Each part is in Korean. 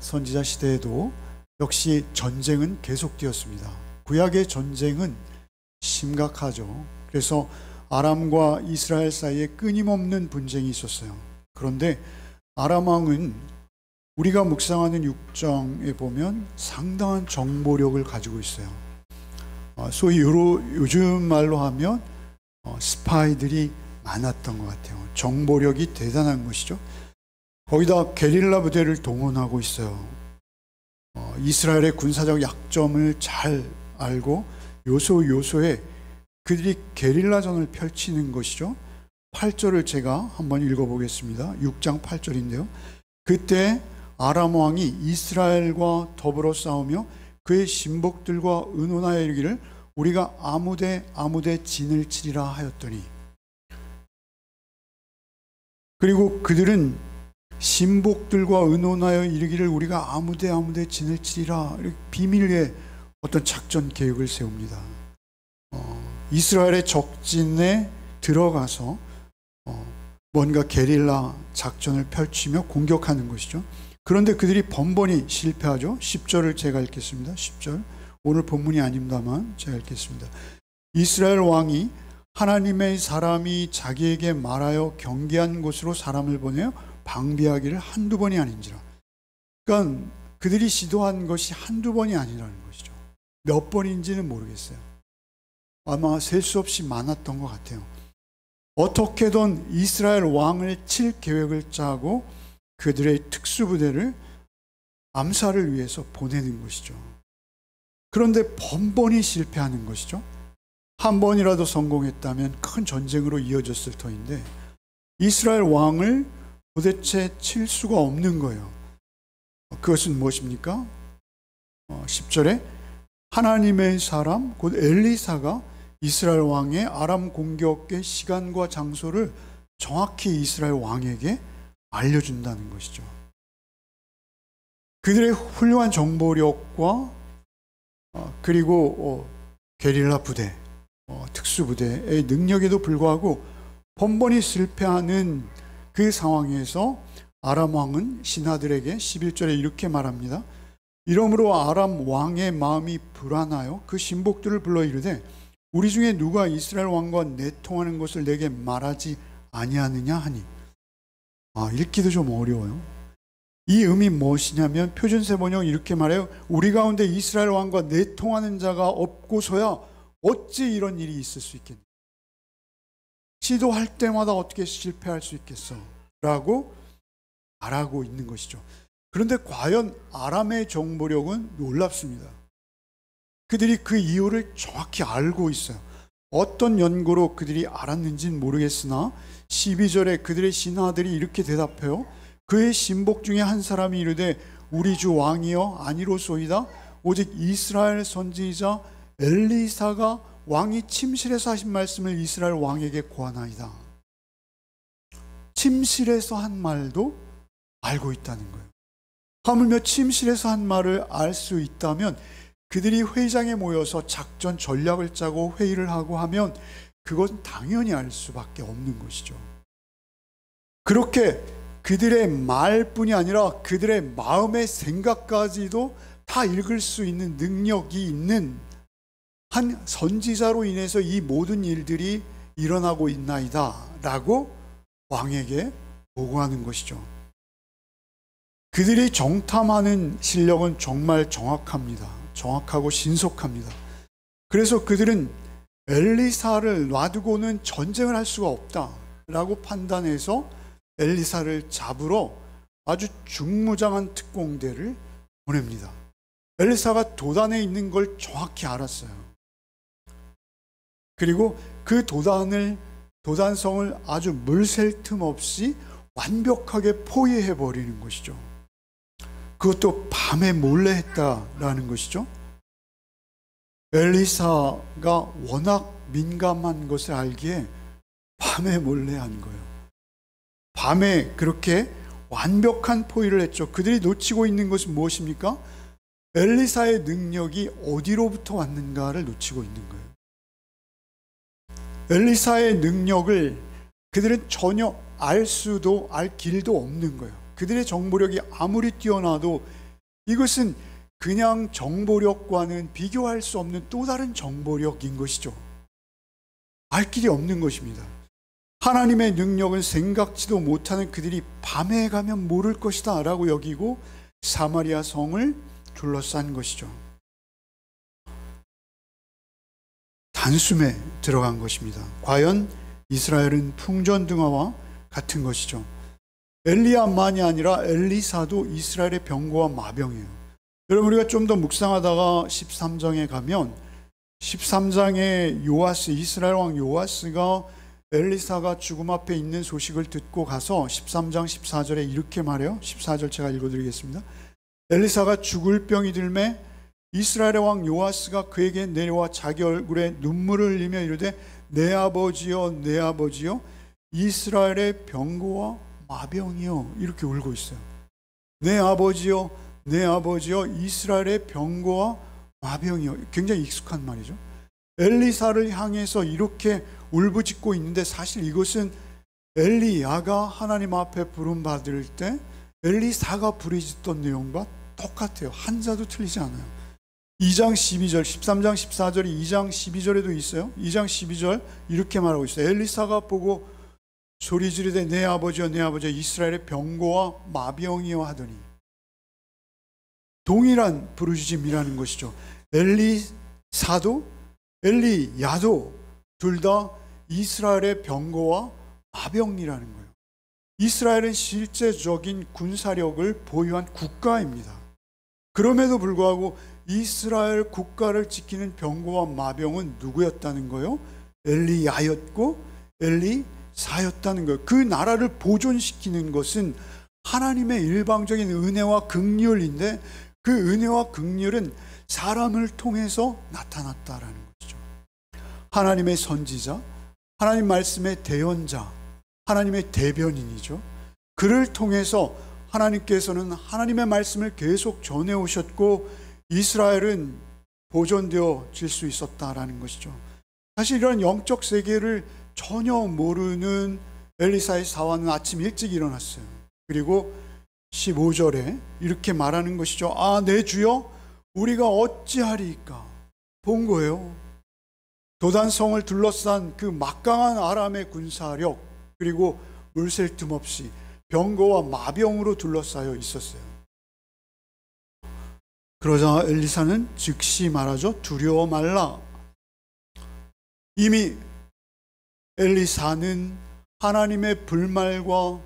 선지자 시대에도 역시 전쟁은 계속되었습니다. 구약의 전쟁은 심각하죠. 그래서 아람과 이스라엘 사이에 끊임없는 분쟁이 있었어요. 그런데 아람 왕은 우리가 묵상하는 6장에 보면 상당한 정보력을 가지고 있어요. 소위 요즘 말로 하면 스파이들이 많았던 것 같아요. 정보력이 대단한 것이죠. 거기다 게릴라 부대를 동원하고 있어요. 이스라엘의 군사적 약점을 잘 알고 요소요소에 그들이 게릴라전을 펼치는 것이죠. 8절을 제가 한번 읽어보겠습니다. 6장 8절인데요. 그때 아람 왕이 이스라엘과 더불어 싸우며 그의 신복들과 의논하여 이르기를 우리가 아무데 진을 치리라 하였더니, 그리고 그들은 신복들과 의논하여 이르기를 우리가 아무데 진을 치리라, 이렇게 비밀리에 어떤 작전 계획을 세웁니다. 이스라엘의 적진에 들어가서 뭔가 게릴라 작전을 펼치며 공격하는 것이죠. 그런데 그들이 번번이 실패하죠. 10절을 제가 읽겠습니다. 10절, 오늘 본문이 아닙니다만 제가 읽겠습니다. 이스라엘 왕이 하나님의 사람이 자기에게 말하여 경계한 곳으로 사람을 보내어 방비하기를 한두 번이 아닌지라. 그러니까 그들이 시도한 것이 한두 번이 아니라는 것이죠. 몇 번인지는 모르겠어요. 아마 셀 수 없이 많았던 것 같아요. 어떻게든 이스라엘 왕을 칠 계획을 짜고 그들의 특수부대를 암살을 위해서 보내는 것이죠. 그런데 번번이 실패하는 것이죠. 한 번이라도 성공했다면 큰 전쟁으로 이어졌을 터인데 이스라엘 왕을 도대체 칠 수가 없는 거예요. 그것은 무엇입니까? 10절에 하나님의 사람 곧 엘리사가 이스라엘 왕의 아람 공격의 시간과 장소를 정확히 이스라엘 왕에게 알려준다는 것이죠. 그들의 훌륭한 정보력과 그리고 게릴라 부대, 특수부대의 능력에도 불구하고 번번이 실패하는 그 상황에서 아람 왕은 신하들에게 11절에 이렇게 말합니다. 이러므로 아람 왕의 마음이 불안하여 그 신복들을 불러 이르되 우리 중에 누가 이스라엘 왕과 내통하는 것을 내게 말하지 아니하느냐 하니. 읽기도 좀 어려워요. 이 의미 무엇이냐면 표준세 번역 이렇게 말해요. 우리 가운데 이스라엘 왕과 내통하는 자가 없고서야 어찌 이런 일이 있을 수 있겠냐. 시도할 때마다 어떻게 실패할 수 있겠어 라고 말하고 있는 것이죠. 그런데 과연 아람의 정보력은 놀랍습니다. 그들이 그 이유를 정확히 알고 있어요. 어떤 연고로 그들이 알았는지는 모르겠으나 12절에 그들의 신하들이 이렇게 대답해요. 그의 신복 중에 한 사람이 이르되 우리 주 왕이여 아니로소이다. 오직 이스라엘 선지자 엘리사가 왕이 침실에서 하신 말씀을 이스라엘 왕에게 고하나이다. 침실에서 한 말도 알고 있다는 거예요. 하물며 침실에서 한 말을 알 수 있다면 그들이 회의장에 모여서 작전 전략을 짜고 회의를 하고 하면 그건 당연히 알 수밖에 없는 것이죠. 그렇게 그들의 말뿐이 아니라 그들의 마음의 생각까지도 다 읽을 수 있는 능력이 있는 한 선지자로 인해서 이 모든 일들이 일어나고 있나이다 라고 왕에게 보고하는 것이죠. 그들이 정탐하는 실력은 정말 정확하고 신속합니다. 그래서 그들은 엘리사를 놔두고는 전쟁을 할 수가 없다라고 판단해서 엘리사를 잡으러 아주 중무장한 특공대를 보냅니다. 엘리사가 도단에 있는 걸 정확히 알았어요. 그리고 그 도단성을 아주 물샐 틈 없이 완벽하게 포위해 버리는 것이죠. 그것도 밤에 몰래 했다라는 것이죠. 엘리사가 워낙 민감한 것을 알기에 밤에 몰래 한 거예요. 밤에 그렇게 완벽한 포위를 했죠. 그들이 놓치고 있는 것은 무엇입니까? 엘리사의 능력이 어디로부터 왔는가를 놓치고 있는 거예요. 엘리사의 능력을 그들은 전혀 알 길도 없는 거예요. 그들의 정보력이 아무리 뛰어나도 이것은 그냥 정보력과는 비교할 수 없는 또 다른 정보력인 것이죠. 알 길이 없는 것입니다. 하나님의 능력은 생각지도 못하는 그들이 밤에 가면 모를 것이다 라고 여기고 사마리아 성을 둘러싼 것이죠. 단숨에 들어간 것입니다. 과연 이스라엘은 풍전등화와 같은 것이죠. 엘리야만이 아니라 엘리사도 이스라엘의 병거와 마병이에요. 여러분, 우리가 좀 더 묵상하다가 13장에 가면 13장에 요아스, 이스라엘 왕 요아스가 엘리사가 죽음 앞에 있는 소식을 듣고 가서 13장 14절에 이렇게 말해요. 14절 제가 읽어드리겠습니다. 엘리사가 죽을 병이 들매 이스라엘의 왕 요아스가 그에게 내려와 자기 얼굴에 눈물을 흘리며 이르되 내 아버지여 내 아버지여 이스라엘의 병거와 마병이여, 이렇게 울고 있어요. 내 아버지여 내 아버지여 이스라엘의 병거와 마병이여. 굉장히 익숙한 말이죠. 엘리사를 향해서 이렇게 울부짖고 있는데 사실 이것은 엘리야가 하나님 앞에 부름받을 때 엘리사가 부르짖던 내용과 똑같아요. 한자도 틀리지 않아요. 2장 12절, 13장 14절이 2장 12절에도 있어요. 2장 12절 이렇게 말하고 있어요. 엘리사가 보고 소리 지르되 내 아버지여 내 아버지여 이스라엘의 병거와 마병이여 하더니, 동일한 부르짖음이라는 것이죠. 엘리사도 엘리야도 둘 다 이스라엘의 병거와 마병이라는 거예요. 이스라엘은 실제적인 군사력을 보유한 국가입니다. 그럼에도 불구하고 이스라엘 국가를 지키는 병거와 마병은 누구였다는 거예요? 엘리야였고 엘리사였다는 거예요. 그 나라를 보존시키는 것은 하나님의 일방적인 은혜와 긍휼인데 그 은혜와 긍휼은 사람을 통해서 나타났다라는 것이죠. 하나님의 선지자, 하나님 말씀의 대언자, 하나님의 대변인이죠. 그를 통해서 하나님께서는 하나님의 말씀을 계속 전해오셨고 이스라엘은 보존되어질 수 있었다라는 것이죠. 사실 이런 영적 세계를 전혀 모르는 엘리사의 사환은 아침 일찍 일어났어요. 그리고 15절에 이렇게 말하는 것이죠. 아, 내 주여 우리가 어찌하리이까. 본 거예요. 도단성을 둘러싼 그 막강한 아람의 군사력, 그리고 물샐 틈 없이 병거와 마병으로 둘러싸여 있었어요. 그러자 엘리사는 즉시 말하죠. 두려워 말라. 이미 엘리사는 하나님의 불말과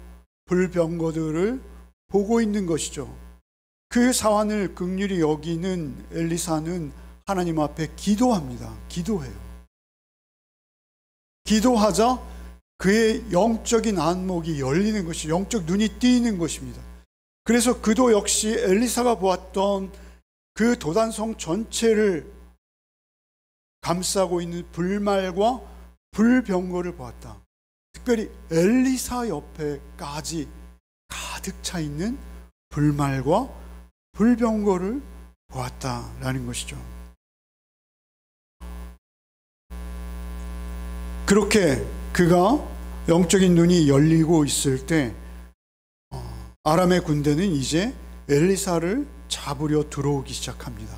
불병거들을 보고 있는 것이죠. 그 사환을 긍휼히 여기는 엘리사는 하나님 앞에 기도합니다. 기도해요. 기도하자 그의 영적인 안목이 열리는 것이, 영적 눈이 띄는 것입니다. 그래서 그도 역시 엘리사가 보았던 그 도단성 전체를 감싸고 있는 불말과 불병거를 보았다. 특별히 엘리사 옆에까지 가득 차 있는 불말과 불병거를 보았다라는 것이죠. 그렇게 그가 영적인 눈이 열리고 있을 때 아람의 군대는 이제 엘리사를 잡으려 들어오기 시작합니다.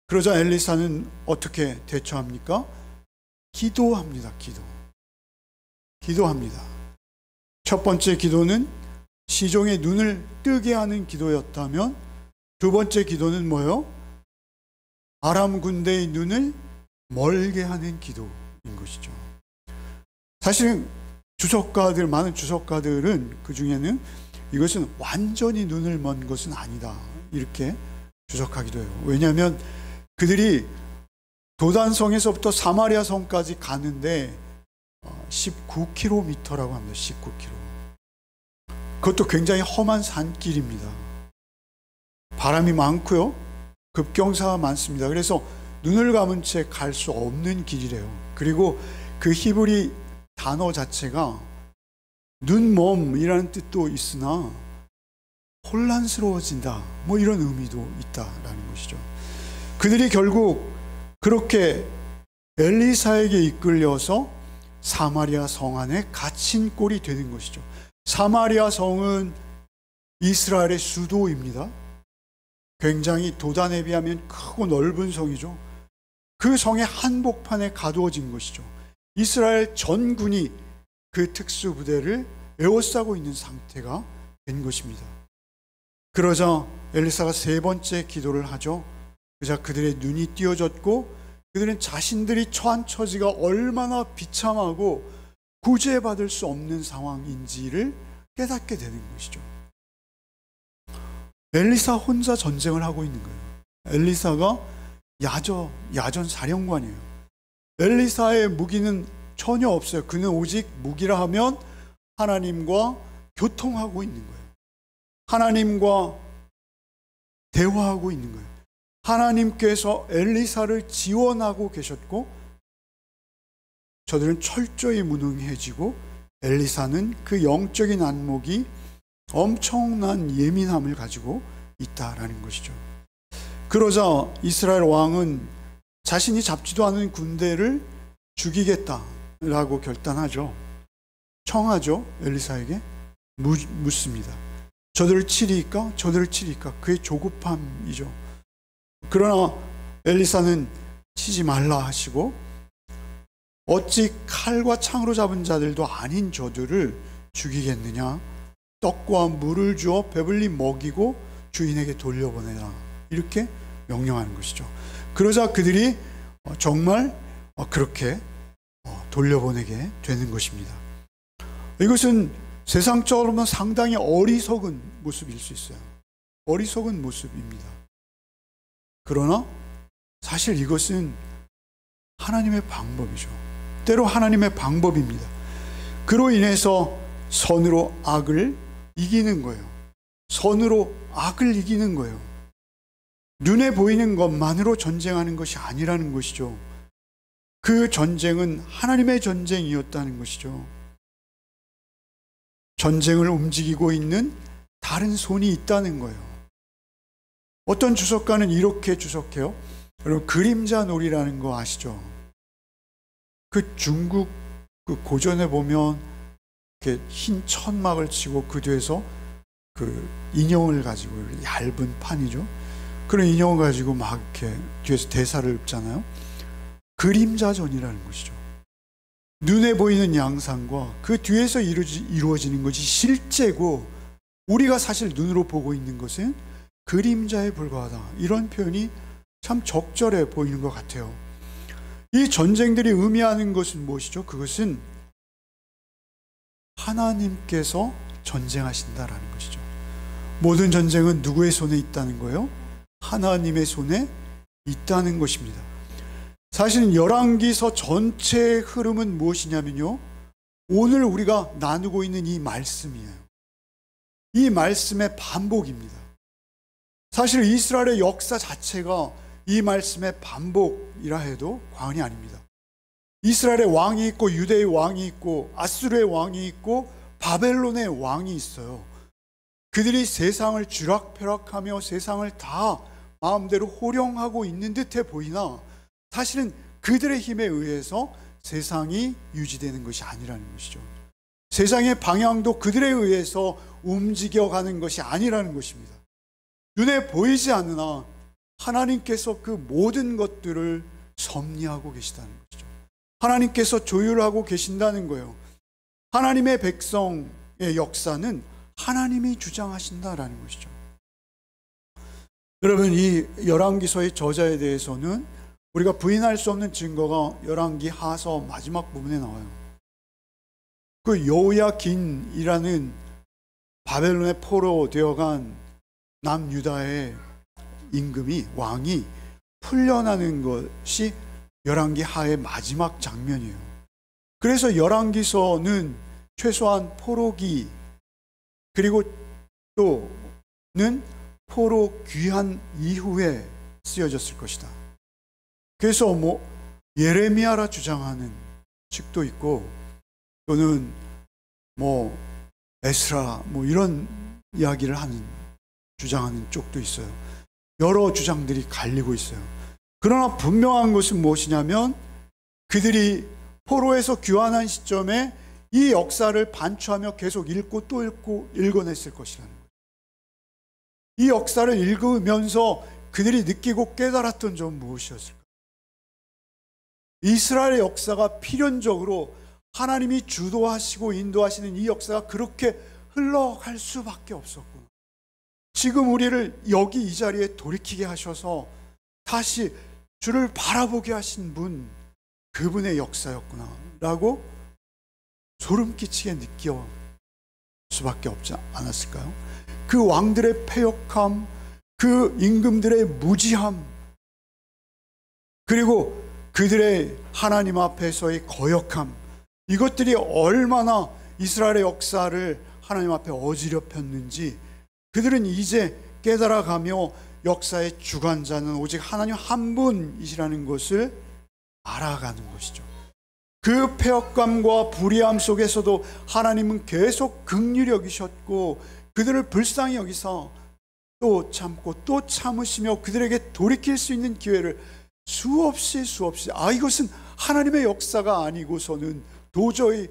그러자 엘리사는 어떻게 대처합니까? 기도합니다. 기도합니다. 첫 번째 기도는 시종의 눈을 뜨게 하는 기도였다면 두 번째 기도는 뭐예요? 아람 군대의 눈을 멀게 하는 기도인 것이죠. 사실은 많은 주석가들은 그 중에는 이것은 완전히 눈을 먼 것은 아니다, 이렇게 주석하기도 해요. 왜냐하면 그들이 도단성에서부터 사마리아 성까지 가는데 19km라고 합니다. 19km. 그것도 굉장히 험한 산길입니다. 바람이 많고요. 급경사가 많습니다. 그래서 눈을 감은 채 갈 수 없는 길이래요. 그리고 그 히브리 단어 자체가 눈멈이라는 뜻도 있으나 혼란스러워진다, 뭐 이런 의미도 있다라는 것이죠. 그들이 결국 그렇게 엘리사에게 이끌려서 사마리아 성 안에 갇힌 꼴이 되는 것이죠. 사마리아 성은 이스라엘의 수도입니다. 굉장히 도단에 비하면 크고 넓은 성이죠. 그 성의 한복판에 가두어진 것이죠. 이스라엘 전군이 그 특수부대를 에워싸고 있는 상태가 된 것입니다. 그러자 엘리사가 세 번째 기도를 하죠. 그러자 그들의 눈이 띄어졌고 그들은 자신들이 처한 처지가 얼마나 비참하고 구제받을 수 없는 상황인지를 깨닫게 되는 것이죠. 엘리사 혼자 전쟁을 하고 있는 거예요. 엘리사가 야전 사령관이에요. 엘리사의 무기는 전혀 없어요. 그는 오직 무기라 하면 하나님과 교통하고 있는 거예요. 하나님과 대화하고 있는 거예요. 하나님께서 엘리사를 지원하고 계셨고 저들은 철저히 무능해지고 엘리사는 그 영적인 안목이 엄청난 예민함을 가지고 있다라는 것이죠. 그러자 이스라엘 왕은 자신이 잡지도 않은 군대를 죽이겠다라고 결단하죠. 청하죠. 엘리사에게 묻습니다. 저들을 치리까? 저들을 치리까? 그의 조급함이죠. 그러나 엘리사는 치지 말라 하시고 어찌 칼과 창으로 잡은 자들도 아닌 저들을 죽이겠느냐? 떡과 물을 주어 배불리 먹이고 주인에게 돌려보내라. 이렇게 명령하는 것이죠. 그러자 그들이 정말 그렇게 돌려보내게 되는 것입니다. 이것은 세상적으로는 상당히 어리석은 모습일 수 있어요. 어리석은 모습입니다. 그러나 사실 이것은 하나님의 방법이죠. 때로 하나님의 방법입니다. 그로 인해서 선으로 악을 이기는 거예요. 선으로 악을 이기는 거예요. 눈에 보이는 것만으로 전쟁하는 것이 아니라는 것이죠. 그 전쟁은 하나님의 전쟁이었다는 것이죠. 전쟁을 움직이고 있는 다른 손이 있다는 거예요. 어떤 주석가는 이렇게 주석해요. 여러분 그림자 놀이라는 거 아시죠? 그 중국 그 고전에 보면 이렇게 흰 천막을 치고 그 뒤에서 그 인형을 가지고 얇은 판이죠. 그런 인형을 가지고 막 이렇게 뒤에서 대사를 읊잖아요. 그림자전이라는 것이죠. 눈에 보이는 양상과 그 뒤에서 이루어지는 것이 실제고 우리가 사실 눈으로 보고 있는 것은 그림자에 불과하다. 이런 표현이 참 적절해 보이는 것 같아요. 이 전쟁들이 의미하는 것은 무엇이죠? 그것은 하나님께서 전쟁하신다라는 것이죠. 모든 전쟁은 누구의 손에 있다는 거예요? 하나님의 손에 있다는 것입니다. 사실 열왕기서 전체의 흐름은 무엇이냐면요, 오늘 우리가 나누고 있는 이 말씀이에요. 이 말씀의 반복입니다. 사실 이스라엘의 역사 자체가 이 말씀의 반복이라 해도 과언이 아닙니다. 이스라엘의 왕이 있고 유대의 왕이 있고 아수르의 왕이 있고 바벨론의 왕이 있어요. 그들이 세상을 쥐락펴락하며 세상을 다 마음대로 호령하고 있는 듯해 보이나 사실은 그들의 힘에 의해서 세상이 유지되는 것이 아니라는 것이죠. 세상의 방향도 그들에 의해서 움직여가는 것이 아니라는 것입니다. 눈에 보이지 않으나 하나님께서 그 모든 것들을 섭리하고 계시다는 것이죠. 하나님께서 조율하고 계신다는 거예요. 하나님의 백성의 역사는 하나님이 주장하신다라는 것이죠. 여러분, 이 열왕기서의 저자에 대해서는 우리가 부인할 수 없는 증거가 열왕기 하서 마지막 부분에 나와요. 그 여호야긴이라는 바벨론에 포로되어간 남유다의 임금이 왕이 풀려나는 것이 열왕기 하의 마지막 장면이에요. 그래서 열왕기서는 최소한 포로기 그리고 또는 포로 귀환 이후에 쓰여졌을 것이다. 그래서 예레미야라 주장하는 측도 있고 또는 에스라 이런 이야기를 주장하는 쪽도 있어요. 여러 주장들이 갈리고 있어요. 그러나 분명한 것은 무엇이냐면 그들이 포로에서 귀환한 시점에 이 역사를 반추하며 계속 읽고 또 읽고 읽어냈을 것이라는 거예요. 이 역사를 읽으면서 그들이 느끼고 깨달았던 점 무엇이었을까? 이스라엘의 역사가 필연적으로 하나님이 주도하시고 인도하시는 이 역사가 그렇게 흘러갈 수밖에 없었구나. 지금 우리를 여기 이 자리에 돌이키게 하셔서 다시 주를 바라보게 하신 분, 그분의 역사였구나 라고 소름 끼치게 느껴 수밖에 없지 않았을까요? 그 왕들의 패역함, 그 임금들의 무지함, 그리고 그들의 하나님 앞에서의 거역함, 이것들이 얼마나 이스라엘의 역사를 하나님 앞에 어지럽혔는지 그들은 이제 깨달아가며 역사의 주관자는 오직 하나님 한 분이시라는 것을 알아가는 것이죠. 그 패역감과 불의함 속에서도 하나님은 계속 긍휼히 여기셨고 그들을 불쌍히 여기서 또 참고 또 참으시며 그들에게 돌이킬 수 있는 기회를 수없이 이것은 하나님의 역사가 아니고서는 도저히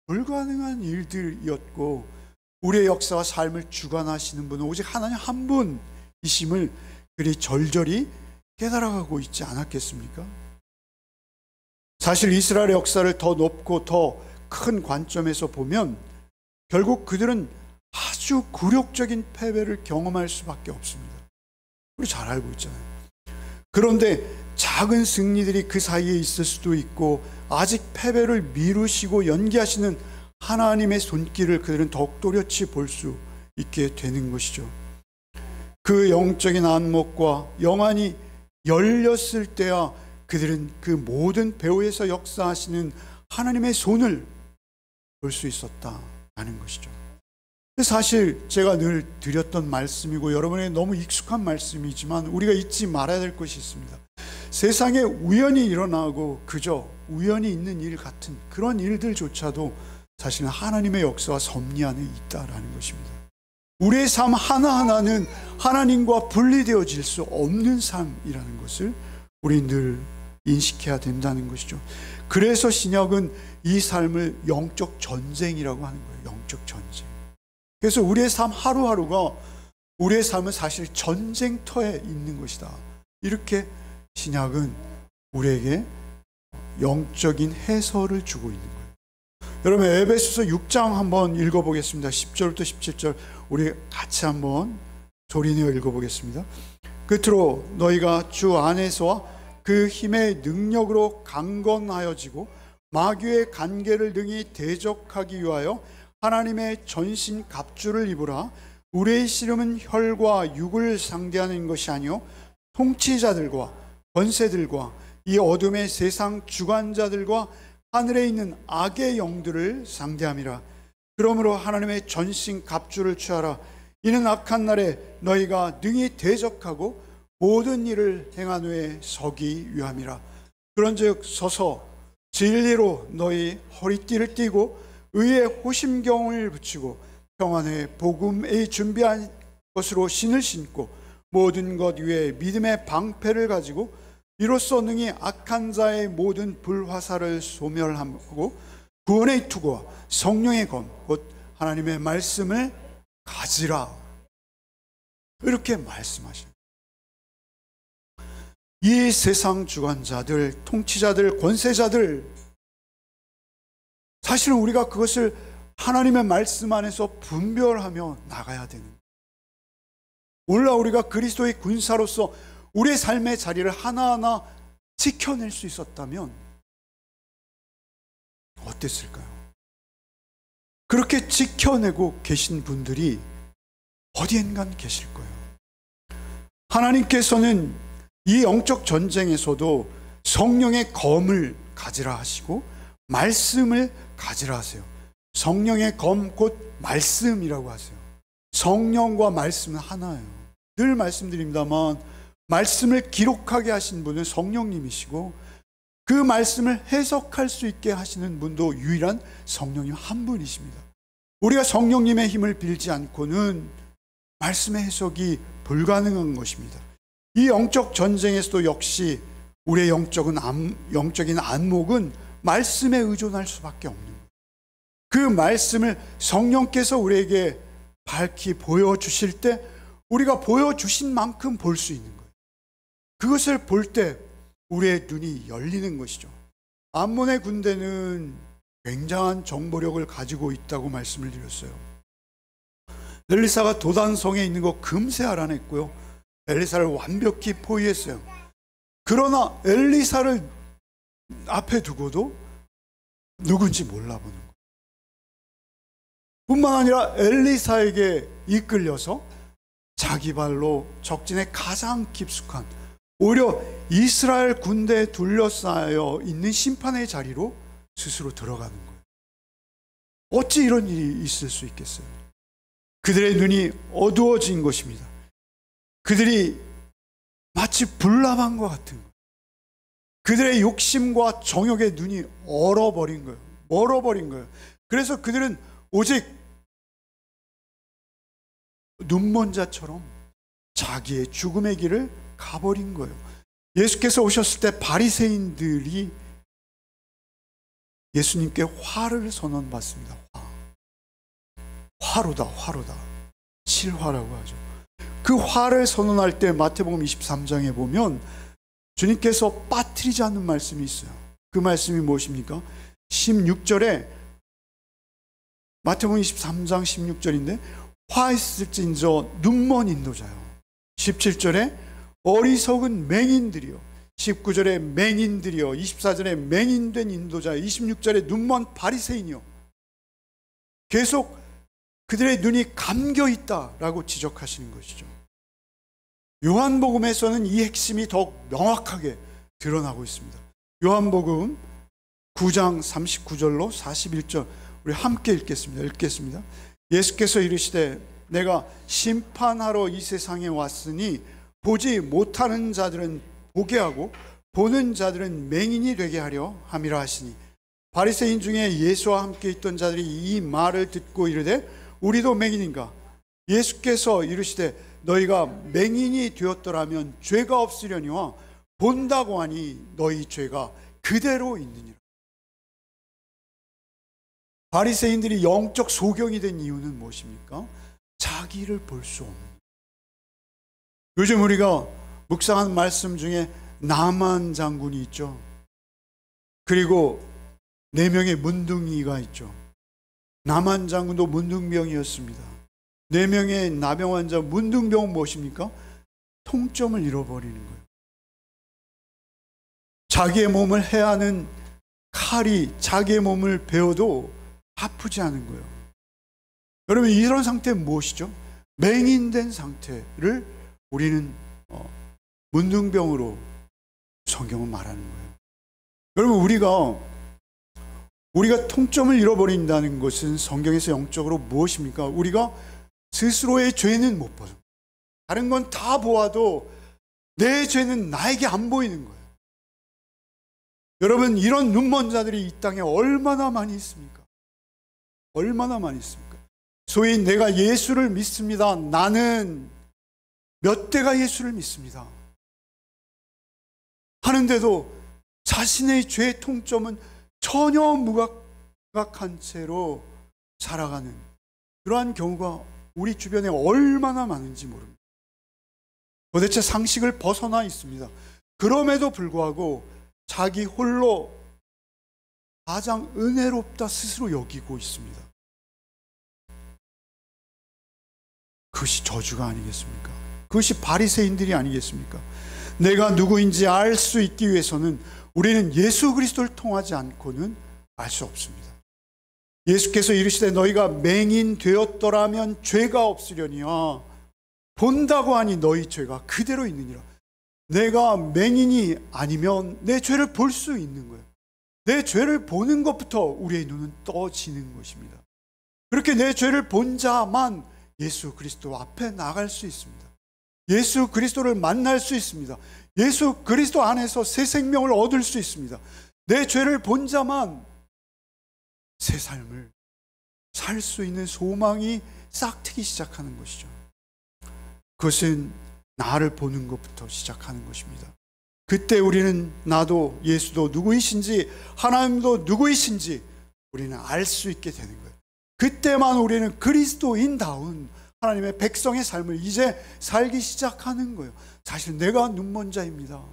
불가능한 일들이었고 우리의 역사와 삶을 주관하시는 분은 오직 하나님 한 분이심을 그리 절절히 깨달아가고 있지 않았겠습니까? 사실 이스라엘의 역사를 더 높고 더 큰 관점에서 보면 결국 그들은 아주 굴욕적인 패배를 경험할 수밖에 없습니다. 우리 잘 알고 있잖아요. 그런데 작은 승리들이 그 사이에 있을 수도 있고 아직 패배를 미루시고 연기하시는 하나님의 손길을 그들은 더욱 또렷이 볼 수 있게 되는 것이죠. 그 영적인 안목과 영안이 열렸을 때야 그들은 그 모든 배후에서 역사하시는 하나님의 손을 볼 수 있었다는 것이죠. 사실 제가 늘 드렸던 말씀이고 여러분에게 너무 익숙한 말씀이지만 우리가 잊지 말아야 될 것이 있습니다. 세상에 우연히 일어나고 그저 우연히 있는 일 같은 그런 일들조차도 사실은 하나님의 역사와 섭리 안에 있다라는 것입니다. 우리의 삶 하나하나는 하나님과 분리되어질 수 없는 삶이라는 것을 우리 늘 인식해야 된다는 것이죠. 그래서 신약은 이 삶을 영적 전쟁이라고 하는 거예요. 영적 전쟁. 그래서 우리의 삶 하루하루가 우리의 삶은 사실 전쟁터에 있는 것이다. 이렇게 신약은 우리에게 영적인 해설을 주고 있는 거예요. 여러분 에베소서 6장 한번 읽어보겠습니다. 10절부터 17절 우리 같이 한번 소리내어 읽어보겠습니다. 끝으로 너희가 주 안에서와 그 힘의 능력으로 강건하여지고 마귀의 간계를 등이 대적하기 위하여 하나님의 전신 갑주를 입으라. 우리의 씨름은 혈과 육을 상대하는 것이 아니요 통치자들과 권세들과 이 어둠의 세상 주관자들과 하늘에 있는 악의 영들을 상대함이라. 그러므로 하나님의 전신 갑주를 취하라. 이는 악한 날에 너희가 능히 대적하고 모든 일을 행한 후에 서기 위함이라. 그런즉 서서 진리로 너희 허리띠를 띠고 의의 호심경을 붙이고 평안의 복음의 준비한 것으로 신을 신고 모든 것 위에 믿음의 방패를 가지고 이로써 능히 악한 자의 모든 불화살을 소멸하고 구원의 투구와 성령의 검 곧 하나님의 말씀을 가지라. 이렇게 말씀하십니다. 이 세상 주관자들, 통치자들, 권세자들, 사실은 우리가 그것을 하나님의 말씀 안에서 분별하며 나가야 되는, 오늘날 우리가 그리스도의 군사로서 우리의 삶의 자리를 하나하나 지켜낼 수 있었다면 어땠을까요? 그렇게 지켜내고 계신 분들이 어디엔간 계실 거예요. 하나님께서는 이 영적 전쟁에서도 성령의 검을 가지라 하시고 말씀을 가지라 하세요. 성령의 검 곧 말씀이라고 하세요. 성령과 말씀은 하나예요. 늘 말씀드립니다만 말씀을 기록하게 하신 분은 성령님이시고 그 말씀을 해석할 수 있게 하시는 분도 유일한 성령님 한 분이십니다. 우리가 성령님의 힘을 빌지 않고는 말씀의 해석이 불가능한 것입니다. 이 영적 전쟁에서도 역시 우리의 영적인 안목은 말씀에 의존할 수밖에 없는 거예요. 그 말씀을 성령께서 우리에게 밝히 보여주실 때 우리가 보여주신 만큼 볼 수 있는 거예요. 그것을 볼 때 우리의 눈이 열리는 것이죠. 암몬의 군대는 굉장한 정보력을 가지고 있다고 말씀을 드렸어요. 엘리사가 도단성에 있는 거 금세 알아냈고요. 엘리사를 완벽히 포위했어요. 그러나 엘리사를 앞에 두고도 누군지 몰라보는 거예요. 뿐만 아니라 엘리사에게 이끌려서 자기 발로 적진에 가장 깊숙한, 오히려 이스라엘 군대에 둘러싸여 있는 심판의 자리로 스스로 들어가는 거예요. 어찌 이런 일이 있을 수 있겠어요? 그들의 눈이 어두워진 것입니다. 그들이 마치 불나방과 같은 거예요. 그들의 욕심과 정욕의 눈이 얼어버린 거예요. 멀어버린 거예요. 그래서 그들은 오직 눈먼 자처럼 자기의 죽음의 길을 가버린 거예요. 예수께서 오셨을 때 바리새인들이 예수님께 화를 선언받습니다. 화로다, 화로다. 실화라고 하죠. 그 화를 선언할 때 마태복음 23장에 보면 주님께서 빠뜨리지 않는 말씀이 있어요. 그 말씀이 무엇입니까? 16절에, 마태복음 23장 16절인데, 화 있을진저 눈먼 인도자요. 17절에 어리석은 맹인들이요. 19절에 맹인들이요. 24절에 맹인된 인도자, 26절에 눈먼 바리새인이요. 계속 그들의 눈이 감겨 있다라고 지적하시는 것이죠. 요한복음에서는 이 핵심이 더욱 명확하게 드러나고 있습니다. 요한복음 9장 39절로 41절 우리 함께 읽겠습니다. 예수께서 이르시되 내가 심판하러 이 세상에 왔으니 보지 못하는 자들은 보게 하고 보는 자들은 맹인이 되게 하려 함이라 하시니, 바리새인 중에 예수와 함께 있던 자들이 이 말을 듣고 이르되 우리도 맹인인가? 예수께서 이르시되 너희가 맹인이 되었더라면 죄가 없으려니와 본다고 하니 너희 죄가 그대로 있느니라. 바리새인들이 영적 소경이 된 이유는 무엇입니까? 자기를 볼 수 없는. 요즘 우리가 묵상한 말씀 중에 나만 장군이 있죠. 그리고 4명의 문둥이가 있죠. 나만 장군도 문둥병이었습니다. 4명의 나병 환자, 문둥병은 무엇입니까? 통점을 잃어버리는 거예요. 자기의 몸을 해하는 칼이 자기의 몸을 베어도 아프지 않은 거예요. 여러분, 이런 상태는 무엇이죠? 맹인된 상태를 우리는 문둥병으로 성경은 말하는 거예요. 여러분, 우리가 통점을 잃어버린다는 것은 성경에서 영적으로 무엇입니까? 우리가 스스로의 죄는 못 보죠. 다른 건 다 보아도 내 죄는 나에게 안 보이는 거예요. 여러분, 이런 눈먼 자들이 이 땅에 얼마나 많이 있습니까? 얼마나 많이 있습니까? 소위 내가 예수를 믿습니다. 나는 몇 대가 예수를 믿습니다. 하는데도 자신의 죄의 통점은 전혀 무각한 채로 살아가는 그러한 경우가 우리 주변에 얼마나 많은지 모릅니다. 도대체 상식을 벗어나 있습니다. 그럼에도 불구하고 자기 홀로 가장 은혜롭다 스스로 여기고 있습니다. 그것이 저주가 아니겠습니까? 그것이 바리새인들이 아니겠습니까? 내가 누구인지 알 수 있기 위해서는 우리는 예수 그리스도를 통하지 않고는 알 수 없습니다. 예수께서 이르시되 너희가 맹인 되었더라면 죄가 없으려니와 본다고 하니 너희 죄가 그대로 있느니라. 내가 맹인이 아니면 내 죄를 볼 수 있는 거예요. 내 죄를 보는 것부터 우리의 눈은 떠지는 것입니다. 그렇게 내 죄를 본 자만 예수 그리스도 앞에 나갈 수 있습니다. 예수 그리스도를 만날 수 있습니다. 예수 그리스도 안에서 새 생명을 얻을 수 있습니다. 내 죄를 본 자만 새 삶을 살 수 있는 소망이 싹트기 시작하는 것이죠. 그것은 나를 보는 것부터 시작하는 것입니다. 그때 우리는 나도 예수도 누구이신지 하나님도 누구이신지 우리는 알 수 있게 되는 거예요. 그때만 우리는 그리스도인다운 하나님의 백성의 삶을 이제 살기 시작하는 거예요. 사실 내가 눈먼 자입니다.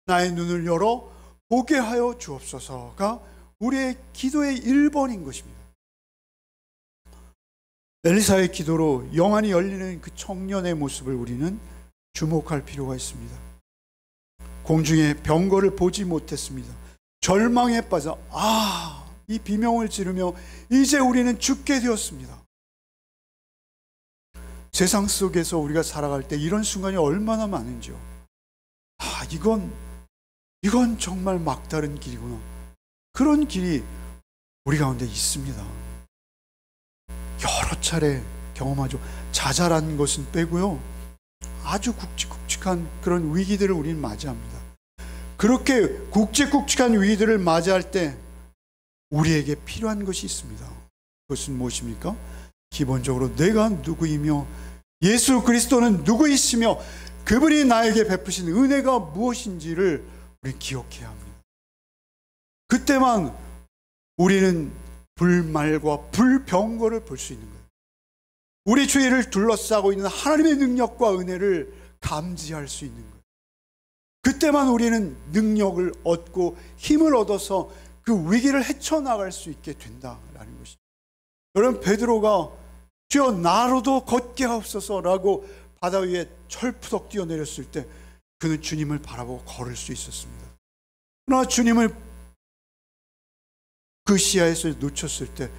나의 눈을 열어 보게 하여 주옵소서가 우리의 기도의 1번인 것입니다. 엘리사의 기도로 영안이 열리는 그 청년의 모습을 우리는 주목할 필요가 있습니다. 공중에 병거를 보지 못했습니다. 절망에 빠져 이 비명을 지르며 이제 우리는 죽게 되었습니다. 세상 속에서 우리가 살아갈 때 이런 순간이 얼마나 많은지요. 이건 정말 막다른 길이구나. 그런 길이 우리 가운데 있습니다. 여러 차례 경험하죠. 자잘한 것은 빼고요, 아주 굵직굵직한 그런 위기들을 우리는 맞이합니다. 그렇게 굵직굵직한 위기들을 맞이할 때 우리에게 필요한 것이 있습니다. 그것은 무엇입니까? 기본적으로 내가 누구이며 예수 그리스도는 누구이시며 그분이 나에게 베푸신 은혜가 무엇인지를 우리 기억해야 합니다. 그때만 우리는 불말과 불병거를 볼 수 있는 거예요. 우리 주위를 둘러싸고 있는 하나님의 능력과 은혜를 감지할 수 있는 거예요. 그때만 우리는 능력을 얻고 힘을 얻어서 그 위기를 헤쳐나갈 수 있게 된다라는 것이죠. 여러분, 베드로가 주여 나로도 걷게 하옵소서라고 바다 위에 철푸덕 뛰어내렸을 때 그는 주님을 바라보고 걸을 수 있었습니다. 그러나 주님을 그 시야에서 놓쳤을 때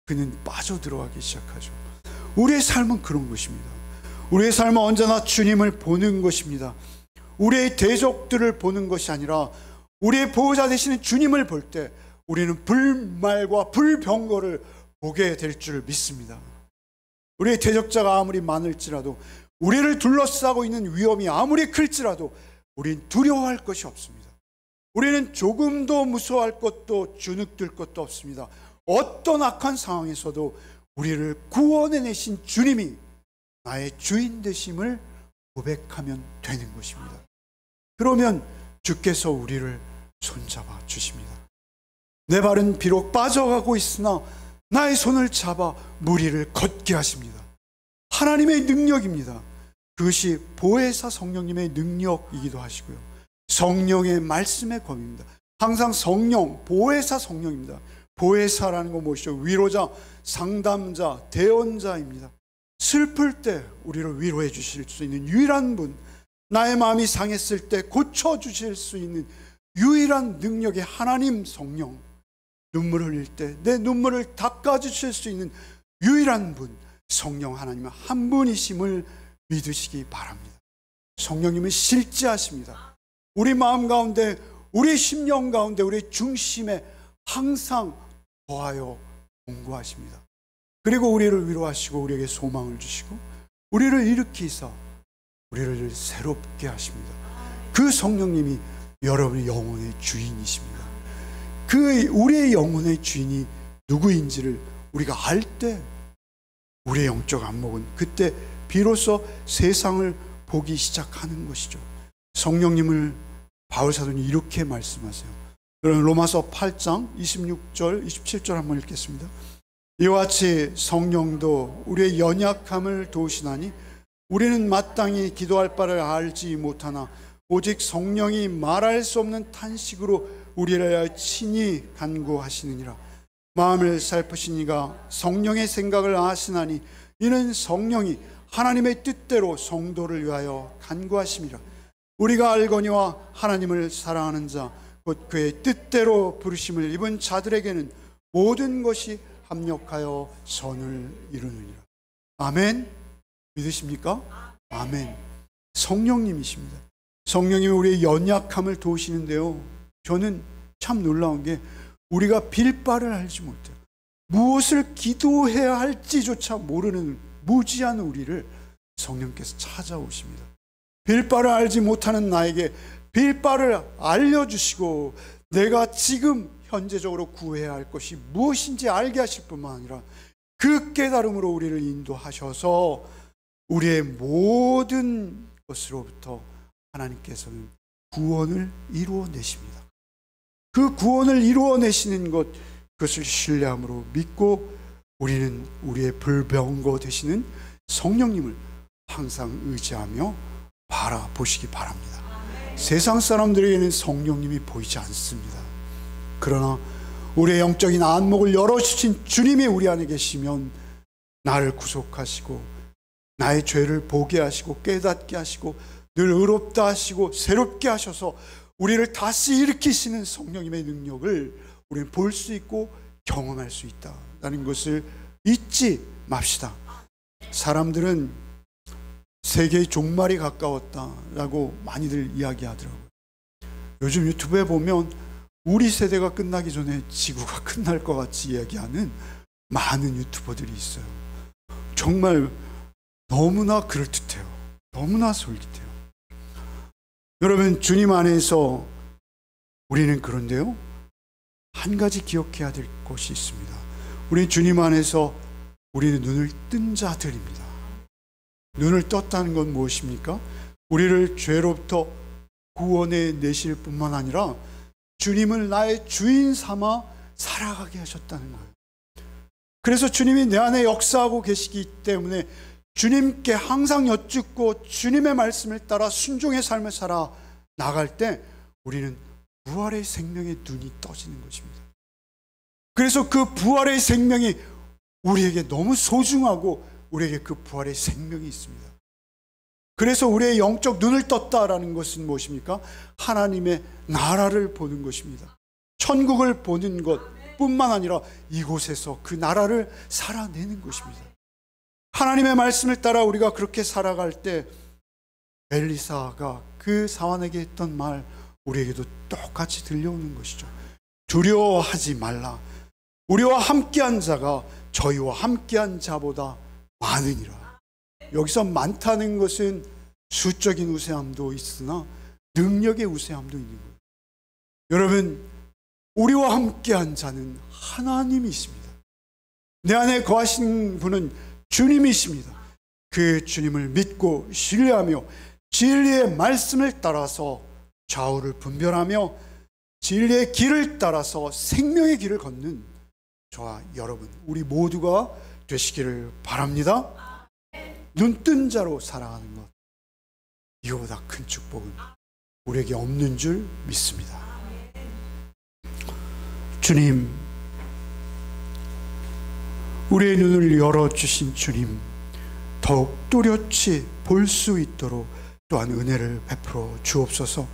그는 빠져들어가기 시작하죠. 우리의 삶은 그런 것입니다. 우리의 삶은 언제나 주님을 보는 것입니다. 우리의 대적들을 보는 것이 아니라 우리의 보호자 되시는 주님을 볼 때 우리는 불말과 불병거를 보게 될 줄 믿습니다. 우리의 대적자가 아무리 많을지라도, 우리를 둘러싸고 있는 위험이 아무리 클지라도 우리는 두려워할 것이 없습니다. 우리는 조금도 무서워할 것도 주눅들 것도 없습니다. 어떤 악한 상황에서도 우리를 구원해내신 주님이 나의 주인 되심을 고백하면 되는 것입니다. 그러면 주께서 우리를 손잡아 주십니다. 내 발은 비록 빠져가고 있으나 나의 손을 잡아 무리를 걷게 하십니다. 하나님의 능력입니다. 그것이 보혜사 성령님의 능력이기도 하시고요, 성령의 말씀의 검입니다. 항상 성령, 보혜사 성령입니다. 보혜사라는 건 무엇이죠? 위로자, 상담자, 대언자입니다. 슬플 때 우리를 위로해 주실 수 있는 유일한 분, 나의 마음이 상했을 때 고쳐주실 수 있는 유일한 능력의 하나님 성령, 눈물을 흘릴 때 내 눈물을 닦아주실 수 있는 유일한 분, 성령 하나님은 한 분이심을 믿으시기 바랍니다. 성령님은 실제하십니다. 우리 마음 가운데, 우리 심령 가운데, 우리 중심에 항상 거하여 공고하십니다. 그리고 우리를 위로하시고 우리에게 소망을 주시고 우리를 일으키사 우리를 새롭게 하십니다. 그 성령님이 여러분의 영혼의 주인이십니다. 그 우리의 영혼의 주인이 누구인지를 우리가 알 때 우리의 영적 안목은 그때 비로소 세상을 보기 시작하는 것이죠. 성령님을 바울사도는 이렇게 말씀하세요. 여러분, 로마서 8장 26절 27절 한번 읽겠습니다. 이와 같이 성령도 우리의 연약함을 도우시나니 우리는 마땅히 기도할 바를 알지 못하나 오직 성령이 말할 수 없는 탄식으로 우리를 친히 간구하시느니라. 마음을 살피신 이가 성령의 생각을 아시나니 이는 성령이 하나님의 뜻대로 성도를 위하여 간구하심이라. 우리가 알거니와 하나님을 사랑하는 자 곧 그의 뜻대로 부르심을 입은 자들에게는 모든 것이 합력하여 선을 이루느니라. 아멘. 믿으십니까? 아멘. 성령님이십니다. 성령님이 우리의 연약함을 도우시는데요, 저는 참 놀라운 게 우리가 빌 바를 알지 못해요. 무엇을 기도해야 할지조차 모르는 무지한 우리를 성령께서 찾아오십니다. 빌 바를 알지 못하는 나에게 빌 바를 알려주시고 내가 지금 현재적으로 구해야 할 것이 무엇인지 알게 하실 뿐만 아니라 그 깨달음으로 우리를 인도하셔서 우리의 모든 것으로부터 하나님께서는 구원을 이루어내십니다. 그 구원을 이루어내시는 것, 그것을 신뢰함으로 믿고 우리는 우리의 불병거 되시는 성령님을 항상 의지하며 바라보시기 바랍니다. 세상 사람들에게는 성령님이 보이지 않습니다. 그러나 우리의 영적인 안목을 열어주신 주님이 우리 안에 계시면 나를 구속하시고 나의 죄를 보게 하시고 깨닫게 하시고 늘 의롭다 하시고 새롭게 하셔서 우리를 다시 일으키시는 성령님의 능력을 우리는 볼 수 있고 경험할 수 있다는 것을 잊지 맙시다. 사람들은 세계의 종말이 가까웠다라고 많이들 이야기하더라고요. 요즘 유튜브에 보면 우리 세대가 끝나기 전에 지구가 끝날 것 같이 이야기하는 많은 유튜버들이 있어요. 정말 너무나 그럴듯해요. 너무나 솔깃해요. 여러분, 주님 안에서 우리는 그런데요, 한 가지 기억해야 될 것이 있습니다. 우리 주님 안에서 우리는 눈을 뜬 자들입니다. 눈을 떴다는 건 무엇입니까? 우리를 죄로부터 구원해 내실 뿐만 아니라 주님을 나의 주인 삼아 살아가게 하셨다는 거예요. 그래서 주님이 내 안에 역사하고 계시기 때문에 주님께 항상 여쭙고 주님의 말씀을 따라 순종의 삶을 살아 나갈 때 우리는 부활의 생명의 눈이 떠지는 것입니다. 그래서 그 부활의 생명이 우리에게 너무 소중하고 우리에게 그 부활의 생명이 있습니다. 그래서 우리의 영적 눈을 떴다라는 것은 무엇입니까? 하나님의 나라를 보는 것입니다. 천국을 보는 것뿐만 아니라 이곳에서 그 나라를 살아내는 것입니다. 하나님의 말씀을 따라 우리가 그렇게 살아갈 때 엘리사가 그 사환에게 했던 말 우리에게도 똑같이 들려오는 것이죠. 두려워하지 말라. 우리와 함께한 자가 저희와 함께한 자보다 많으니라. 여기서 많다는 것은 수적인 우세함도 있으나 능력의 우세함도 있는 거예요. 여러분, 우리와 함께한 자는 하나님이십니다. 내 안에 거하신 분은 주님이십니다. 그 주님을 믿고 신뢰하며 진리의 말씀을 따라서 좌우를 분별하며 진리의 길을 따라서 생명의 길을 걷는 저와 여러분, 우리 모두가 되시기를 바랍니다. 눈뜬 자로 살아가는 것, 이거보다 큰 축복은 우리에게 없는 줄 믿습니다. 주님, 우리의 눈을 열어주신 주님, 더욱 뚜렷이 볼 수 있도록 또한 은혜를 베풀어 주옵소서.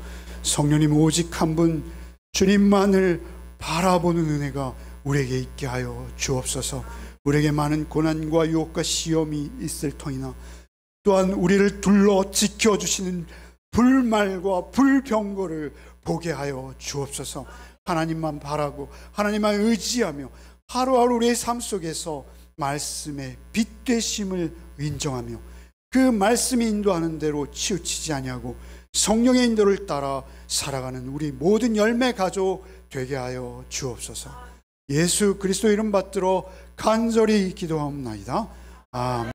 성령님 오직 한 분 주님만을 바라보는 은혜가 우리에게 있게 하여 주옵소서. 우리에게 많은 고난과 유혹과 시험이 있을 터이나 또한 우리를 둘러 지켜주시는 불말과 불병거를 보게 하여 주옵소서. 하나님만 바라고 하나님만 의지하며 하루하루 우리의 삶 속에서 말씀의 빛 되심을 인정하며 그 말씀이 인도하는 대로 치우치지 아니하고 성령의 인도를 따라 살아가는 우리 모든 열매 가족 되게 하여 주옵소서. 예수 그리스도 이름 받들어 간절히 기도하옵나이다. 아멘.